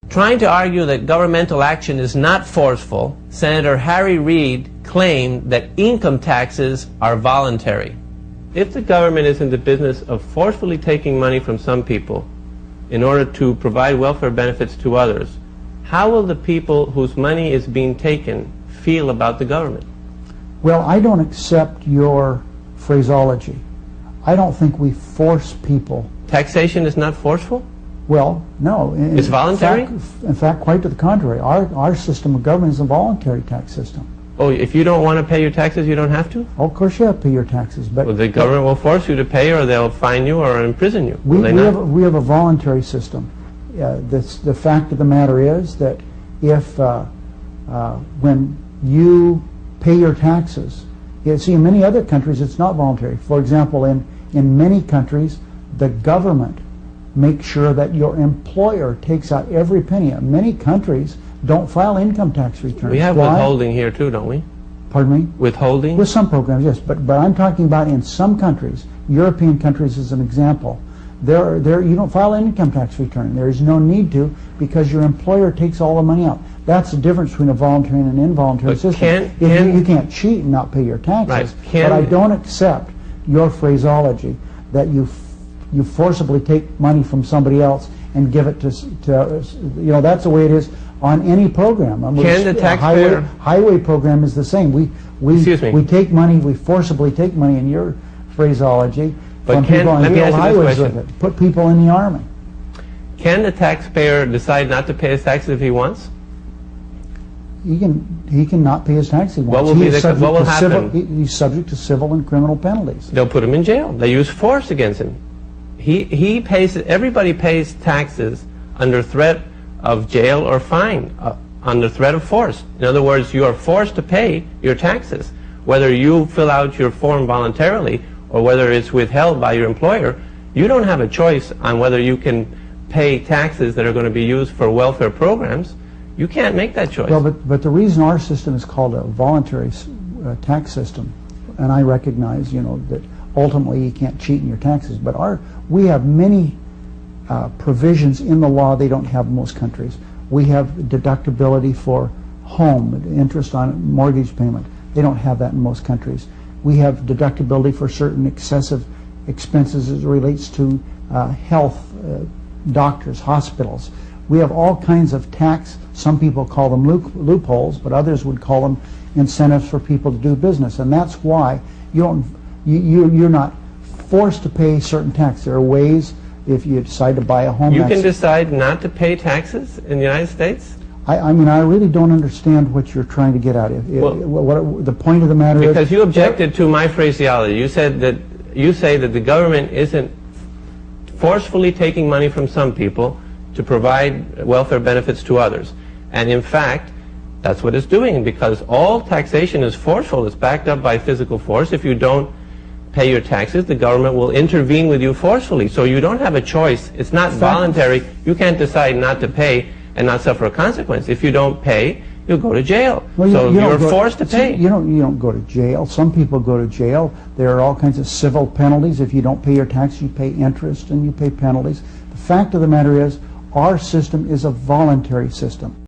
Trying to argue that governmental action is not forceful, Senator Harry Reid claimed that income taxes are voluntary. If the government is in the business of forcefully taking money from some people in order to provide welfare benefits to others, how will the people whose money is being taken feel about the government? Well, I don't accept your phraseology. I don't think we force people. Taxation is not forceful? Well, no. It's voluntary? In fact, quite to the contrary. Our system of government is a voluntary tax system. Oh, if you don't want to pay your taxes, you don't have to? Oh, of course you have to pay your taxes. But well, the government will force you to pay, or they'll fine you or imprison you. We have a voluntary system. The fact of the matter is that if when you pay your taxes, see, in many other countries it's not voluntary. For example, in many countries, the government makes sure that your employer takes out every penny. Many countries don't file income tax returns. We have withholding here too, don't we? Pardon me? Withholding? With some programs, yes. But I'm talking about in some countries, European countries as an example, you don't file an income tax return. There is no need to, because your employer takes all the money out. That's the difference between a voluntary and an involuntary system. You can't cheat and not pay your taxes. Right. But I don't accept your phraseology that you forcibly take money from somebody else and give it to that's the way it is on any program. Can the taxpayer... highway program is the same. We take money, we forcibly take money in your phraseology from people and build highways with it. Put people in the army. Can the taxpayer decide not to pay his taxes if he wants? He can not pay his taxes if he wants. What will happen? He's subject to civil and criminal penalties. They'll put him in jail. They use force against him. He pays. Everybody pays taxes under threat of jail or fine, under threat of force. In other words, you are forced to pay your taxes. Whether you fill out your form voluntarily or whether it's withheld by your employer, you don't have a choice on whether you can pay taxes that are going to be used for welfare programs. You can't make that choice. Well, but the reason our system is called a voluntary tax system, and I recognize, that ultimately you can't cheat in your taxes, but we have many provisions in the law they don't have in most countries. We have deductibility for home, interest on mortgage payment. They don't have that in most countries. We have deductibility for certain excessive expenses as it relates to health, doctors, hospitals. We have all kinds of tax, some people call them loopholes, but others would call them incentives for people to do business. And that's why you're not forced to pay certain tax. There are ways, if you decide to buy a home. You can decide not to pay taxes in the United States? I mean, I really don't understand what you're trying to get at. What the point of the matter is... Because you objected to my phraseology. You say that the government isn't forcefully taking money from some people to provide welfare benefits to others. And in fact, that's what it's doing, because all taxation is forceful. It's backed up by physical force. If you don't pay your taxes, the government will intervene with you forcefully. So you don't have a choice. It's not voluntary. You can't decide not to pay and not suffer a consequence. If you don't pay, you'll go to jail. Well, so you're forced to pay. You don't go to jail. Some people go to jail. There are all kinds of civil penalties. If you don't pay your taxes, you pay interest and you pay penalties. The fact of the matter is, our system is a voluntary system.